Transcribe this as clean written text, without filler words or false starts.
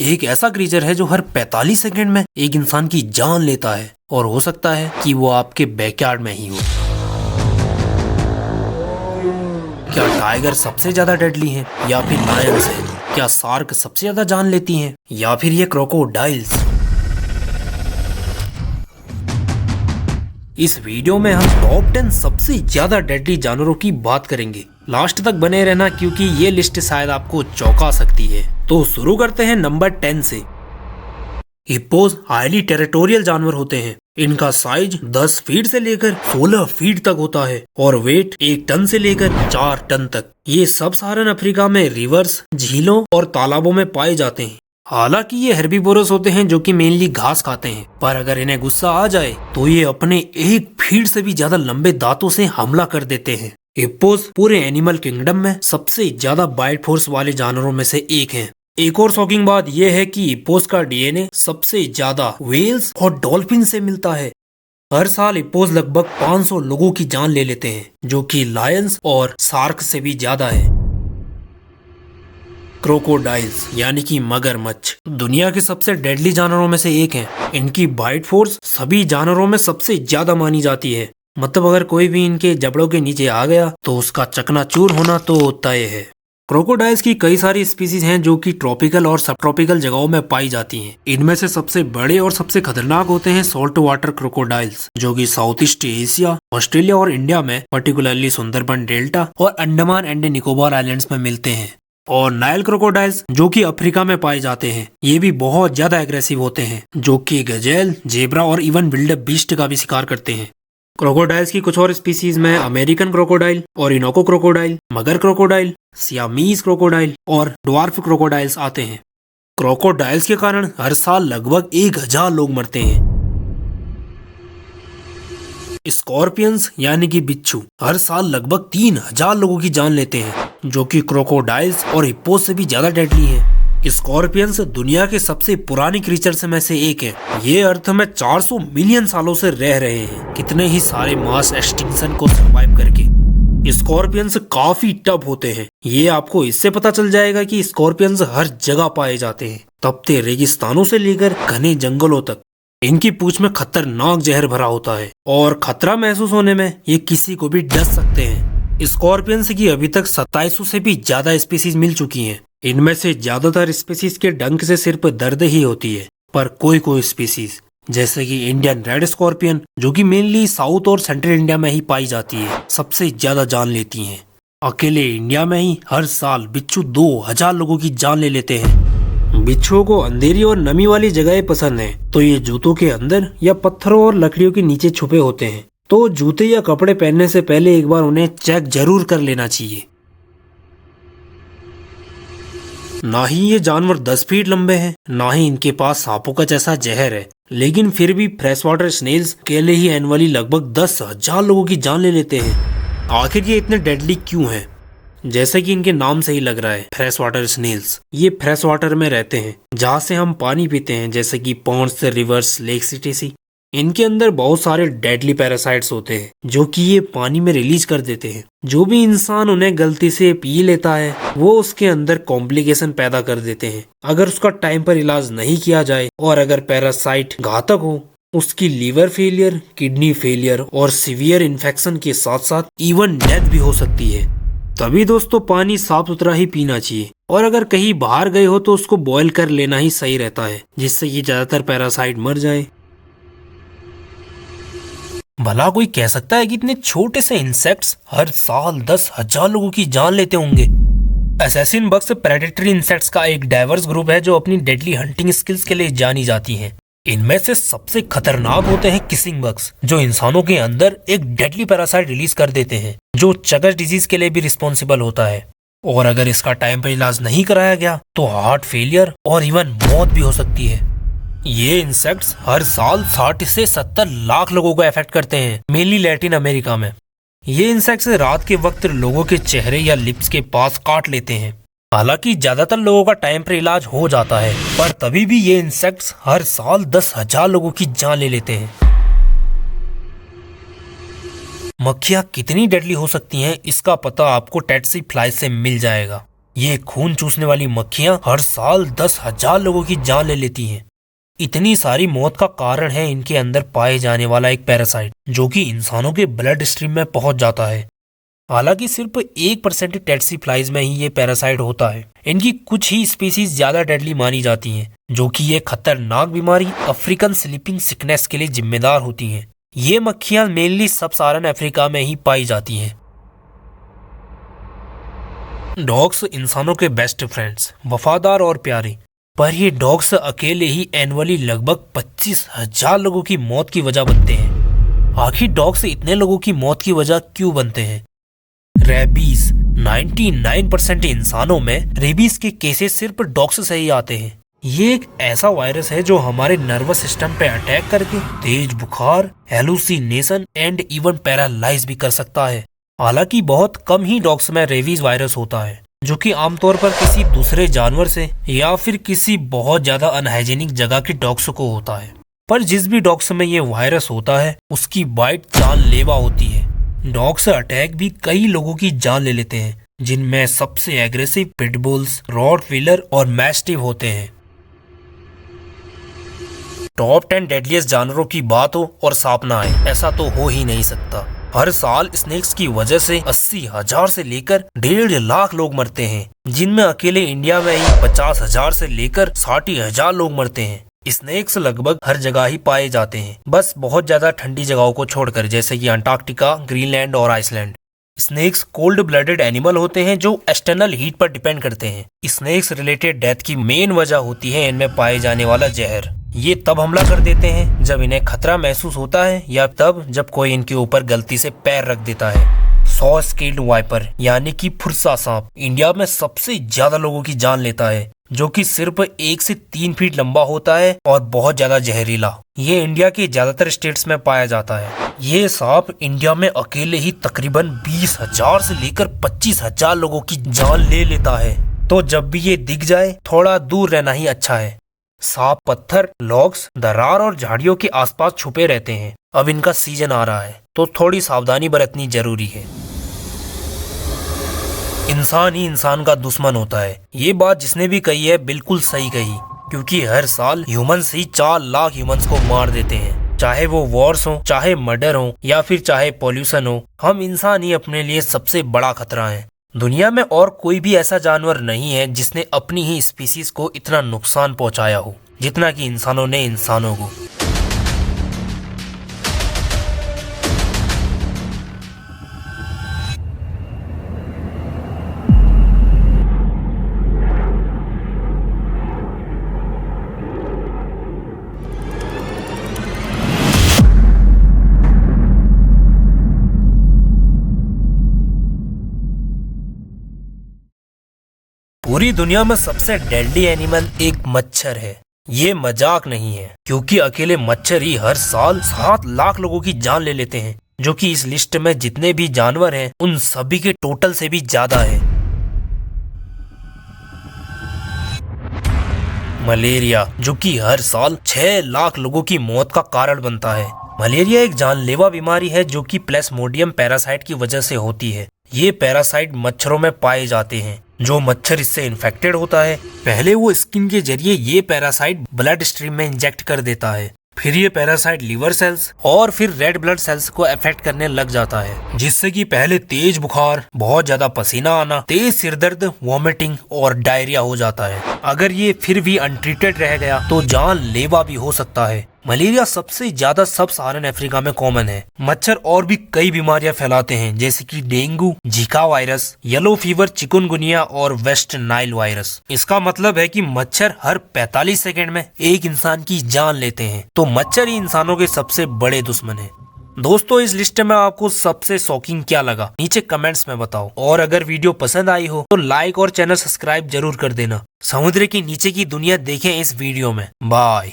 एक ऐसा क्रीचर है जो हर 45 सेकंड में एक इंसान की जान लेता है और हो सकता है कि वो आपके बैकयार्ड में ही हो। क्या टाइगर सबसे ज्यादा डेडली है या फिर लायंस है? क्या शार्क सबसे ज्यादा जान लेती हैं या फिर ये क्रोकोडाइल्स? इस वीडियो में हम टॉप 10 सबसे ज्यादा डेडली जानवरों की बात करेंगे। लास्ट तक बने रहना क्योंकि ये लिस्ट शायद आपको चौंका सकती है। तो शुरू करते हैं नंबर 10 से। हिप्पोज हाईली टेरिटोरियल जानवर होते हैं। इनका साइज 10 फीट से लेकर 16 फीट तक होता है और वेट 1 टन से लेकर 4 टन तक। ये सब सहारन अफ्रीका में रिवर्स, झीलों और तालाबों में पाए जाते हैं। हालांकि ये हेर्बीवोरस होते हैं जो कि मेनली घास खाते हैं, पर अगर इन्हें गुस्सा आ जाए तो ये अपने 1 फीट से भी ज्यादा लंबे दांतों से हमला कर देते हैं। हिप्पोज पूरे एनिमल किंगडम में सबसे ज्यादा बाइट फोर्स वाले जानवरों में से एक हैं। एक और शॉकिंग बात यह है कि हिप्पोज का डीएनए सबसे ज्यादा व्हेल्स और डॉल्फिन से मिलता है। हर साल हिप्पोज लगभग 500 लोगों की जान ले लेते हैं, जो कि लायंस और शार्क से भी ज्यादा है। क्रोकोडाइल्स यानी कि मगरमच्छ दुनिया के सबसे डेडली जानवरों में से एक हैं। इनकी बाइट फोर्स सभी जानवरों में सबसे ज्यादा मानी जाती है। मतलब अगर कोई भी इनके जबड़ों के नीचे आ गया तो उसका चकनाचूर होना तो तय है। क्रोकोडाइल्स की कई सारी स्पीसीज हैं जो कि ट्रॉपिकल और सब ट्रॉपिकल जगहों में पाई जाती हैं। इनमें से सबसे बड़े और सबसे खतरनाक होते हैं सॉल्ट वाटर क्रोकोडाइल्स, जो कि साउथ ईस्ट एशिया, ऑस्ट्रेलिया और इंडिया में पर्टिकुलरली सुंदरबन डेल्टा और अंडमान एंड निकोबार आइलैंड्स में मिलते हैं। और नाइल क्रोकोडाइल्स जो कि अफ्रीका में पाए जाते हैं। ये भी बहुत ज्यादा एग्रेसिव होते हैं, जो कि गजेल, जेब्रा और इवन विल्ड बीस्ट का भी शिकार करते हैं। क्रोकोडाइल्स की कुछ और स्पीसीज में अमेरिकन क्रोकोडाइल, ओरिनोको क्रोकोडाइल, मगर क्रोकोडाइल, सियामीज क्रोकोडाइल और ड्वार्फ क्रोकोडाइल्स आते हैं। क्रोकोडाइल्स के कारण हर साल लगभग 1000 लोग मरते हैं। स्कॉर्पियंस यानी कि बिच्छू हर साल लगभग 3000 लोगों की जान लेते हैं, जो कि क्रोकोडाइल्स और हिप्पोज से भी ज्यादा डेडली हैं। स्कॉर्पियंस दुनिया के सबसे पुरानी क्रीचर्स में से एक है। ये अर्थ में 400 मिलियन सालों से रह रहे हैं, कितने ही सारे मास एक्सटिंक्शन को सरवाइव करके। स्कॉर्पियंस काफी टफ होते हैं। ये आपको इससे पता चल जाएगा कि स्कॉर्पियंस हर जगह पाए जाते हैं, तपते रेगिस्तानों से लेकर घने जंगलों तक। इनकी पूंछ में खतरनाक जहर भरा होता है और खतरा महसूस होने में ये किसी को भी डस सकते हैं। स्कॉर्पियंस की अभी तक 2700 से भी ज्यादा स्पीसीज मिल चुकी हैं। इनमें से ज्यादातर स्पीसीज के डंक से सिर्फ दर्द ही होती है, पर कोई कोई स्पीसीज जैसे कि इंडियन रेड स्कॉर्पियन, जो कि मेनली साउथ और सेंट्रल इंडिया में ही पाई जाती है, सबसे ज्यादा जान लेती हैं। अकेले इंडिया में ही हर साल बिच्छू 2000 लोगों की जान ले लेते हैं। बिच्छुओं को अंधेरी और नमी वाली जगहें पसंद है, तो ये जूतों के अंदर या पत्थरों और लकड़ियों के नीचे छुपे होते हैं। तो जूते या कपड़े पहनने से पहले एक बार उन्हें चेक जरूर कर लेना चाहिए। ना ही ये जानवर 10 फीट लंबे हैं, ना ही इनके पास सांपों का जैसा जहर है, लेकिन फिर भी फ्रेश वाटर स्नेल्स अकेले ही एनुअली लगभग 10,000 लोगों की जान ले लेते हैं। आखिर ये इतने डेडली क्यों हैं? जैसे कि इनके नाम से ही लग रहा है, फ्रेश वाटर स्नेल्स। ये फ्रेश वाटर में रहते हैं, जहाँ से हम पानी पीते हैं, जैसे कि पॉन्ड्स, रिवर्स, लेक्स etc। इनके अंदर बहुत सारे डेडली पैरासाइट्स होते हैं, जो कि ये पानी में रिलीज कर देते हैं। जो भी इंसान उन्हें गलती से पी लेता है, वो उसके अंदर कॉम्प्लिकेशन पैदा कर देते हैं। अगर उसका टाइम पर इलाज नहीं किया जाए और अगर पैरासाइट घातक हो, उसकी लीवर फेलियर, किडनी फेलियर और सीवियर इन्फेक्शन के साथ साथ इवन डेथ भी हो सकती है। तभी दोस्तों पानी साफ सुथरा ही पीना चाहिए, और अगर कहीं बाहर गए हो तो उसको बॉयल कर लेना ही सही रहता है, जिससे ये ज्यादातर पैरासाइट मर जाए। भला कोई कह सकता है कि इतने छोटे से इंसेक्ट्स हर साल 10,000 लोगों की जान लेते होंगे? असैसिन बग्स प्रेडेटरी इंसेक्ट्स का एक डाइवर्स ग्रुप है जो अपनी डेडली हंटिंग स्किल्स के लिए जानी जाती हैं। इनमें से सबसे खतरनाक होते हैं किसिंग बग्स, जो इंसानों के अंदर एक डेडली पैरासाइट रिलीज कर देते हैं, जो चगस डिजीज के लिए भी रिस्पॉन्सिबल होता है। और अगर इसका टाइम पर इलाज नहीं कराया गया तो हार्ट फेलियर और इवन मौत भी हो सकती है। ये इंसेक्ट्स हर साल 60 से 70 लाख लोगों को अफेक्ट करते हैं, मेनली लैटिन अमेरिका में। ये इंसेक्ट्स रात के वक्त लोगों के चेहरे या लिप्स के पास काट लेते हैं। हालांकि ज्यादातर लोगों का टाइम पर इलाज हो जाता है, पर तभी भी ये इंसेक्ट्स हर साल 10,000 लोगों की जान ले लेते हैं। मक्खियां कितनी डेडली हो सकती हैं, इसका पता आपको टेट्सी फ्लाई से मिल जाएगा। ये खून चूसने वाली मक्खियां हर साल 10,000 लोगों की जान ले लेती हैं। इतनी सारी मौत का कारण है इनके अंदर पाए जाने वाला एक पैरासाइट जो कि इंसानों के ब्लड स्ट्रीम में पहुंच जाता है। हालांकि सिर्फ 1% टेट्सी फ्लाइज में ही ये पैरासाइट होता है। इनकी कुछ ही स्पीसीज ज्यादा डेडली मानी जाती हैं, जो कि ये खतरनाक बीमारी अफ्रीकन स्लीपिंग सिकनेस के लिए जिम्मेदार होती हैं। ये मक्खियां मेनली सब साहारन अफ्रीका में ही पाई जाती हैं। डॉग्स इंसानों के बेस्ट फ्रेंड्स, वफादार और प्यारे, पर ये डॉग्स अकेले ही एनुअली लगभग 25,000 लोगों की मौत की वजह बनते हैं। आखिर डॉग्स इतने लोगों की मौत की वजह क्यों बनते हैं? रेबीज 99% इंसानों में रेबीज के केसेस सिर्फ डॉग्स से ही आते हैं। ये एक ऐसा वायरस है जो हमारे नर्वस सिस्टम पे अटैक करके तेज बुखार, हेलुसिनेशन एंड इवन पैरालाइज भी कर सकता है। हालांकि बहुत कम ही डॉग्स में रेबीज वायरस होता है, जो कि आमतौर पर किसी दूसरे जानवर से या फिर किसी बहुत ज्यादा अनहाइजीनिक जगह के डॉग्स को होता है। पर जिस भी डॉग्स में ये वायरस होता है उसकी बाइट जानलेवा होती है। डॉग्स अटैक भी कई लोगों की जान ले लेते हैं, जिनमें सबसे एग्रेसिव पिटबुल्स, रॉटवीलर और मैस्टिफ होते हैं। टॉप 10 डेडलीस्ट जानवरों की बात हो और सांप ना आए, ऐसा तो हो ही नहीं सकता। हर साल स्नेक्स की वजह से 80,000 से लेकर 1.5 लाख लोग मरते हैं, जिनमें अकेले इंडिया में ही 50,000 से लेकर 60,000 लोग मरते हैं। स्नेक्स लगभग हर जगह ही पाए जाते हैं, बस बहुत ज्यादा ठंडी जगहों को छोड़कर, जैसे कि अंटार्कटिका, ग्रीनलैंड और Iceland. Snakes cold blooded animal होते हैं जो एक्सटर्नल हीट पर डिपेंड करते हैं। स्नेक्स रिलेटेड डेथ की मेन वजह होती है इनमें पाए जाने वाला जहर। ये तब हमला कर देते हैं जब इन्हें खतरा महसूस होता है या तब जब कोई इनके ऊपर गलती से पैर रख देता है। 100 स्केल्ड वाइपर यानी कि फुरसा सांप इंडिया में सबसे ज्यादा लोगों की जान लेता है, जो कि सिर्फ 1 से 3 फीट लंबा होता है और बहुत ज्यादा जहरीला। ये इंडिया के ज्यादातर स्टेट्स में पाया जाता है। ये सांप इंडिया में अकेले ही तकरीबन 20,000 से लेकर 25,000 लोगों की जान ले लेता है। तो जब भी ये दिख जाए थोड़ा दूर रहना ही अच्छा है। सांप पत्थर, लॉग्स, दरार और झाड़ियों के आसपास छुपे रहते हैं। अब इनका सीजन आ रहा है तो थोड़ी सावधानी बरतनी जरूरी है। इंसान ही इंसान का दुश्मन होता है, ये बात जिसने भी कही है बिल्कुल सही कही, क्योंकि हर साल ह्यूमंस ही 4 लाख ह्यूमंस को मार देते हैं। चाहे वो वॉर्स हो, चाहे मर्डर हो या फिर चाहे पॉल्यूशन हो, हम इंसान ही अपने लिए सबसे बड़ा खतरा है। दुनिया में और कोई भी ऐसा जानवर नहीं है जिसने अपनी ही स्पीसीज को इतना नुकसान पहुंचाया हो जितना कि इंसानों ने इंसानों को। पूरी दुनिया में सबसे डेडली एनिमल एक मच्छर है। ये मजाक नहीं है, क्योंकि अकेले मच्छर ही हर साल 7 लाख लोगों की जान ले लेते हैं, जो कि इस लिस्ट में जितने भी जानवर हैं उन सभी के टोटल से भी ज्यादा है। मलेरिया, जो कि हर साल 6 लाख लोगों की मौत का कारण बनता है। मलेरिया एक जानलेवा बीमारी है जो कि प्लाज्मोडियम पैरासाइट की वजह से होती है। ये पैरासाइट मच्छरों में पाए जाते हैं। जो मच्छर इससे इन्फेक्टेड होता है, पहले वो स्किन के जरिए ये पैरासाइट ब्लड स्ट्रीम में इंजेक्ट कर देता है। फिर ये पैरासाइट लीवर सेल्स और फिर रेड ब्लड सेल्स को अफेक्ट करने लग जाता है, जिससे कि पहले तेज बुखार, बहुत ज्यादा पसीना आना, तेज सिरदर्द, वॉमिटिंग और डायरिया हो जाता है। अगर ये फिर भी अनट्रीटेड रह गया तो जानलेवा भी हो सकता है। मलेरिया सबसे ज्यादा सब सहारन अफ्रीका में कॉमन है। मच्छर और भी कई बीमारियां फैलाते हैं, जैसे कि dengue, Zika virus, yellow fever, chikungunya और वेस्ट नाइल वायरस। इसका मतलब है कि मच्छर हर 45 सेकंड में एक इंसान की जान लेते हैं। तो मच्छर ही इंसानों के सबसे बड़े दुश्मन है। दोस्तों, इस लिस्ट में आपको सबसे शॉकिंग क्या लगा नीचे कमेंट्स में बताओ, और अगर वीडियो पसंद आई हो तो लाइक और चैनल सब्सक्राइब जरूर कर देना। समुद्र के नीचे की दुनिया देखें इस वीडियो में। बाय।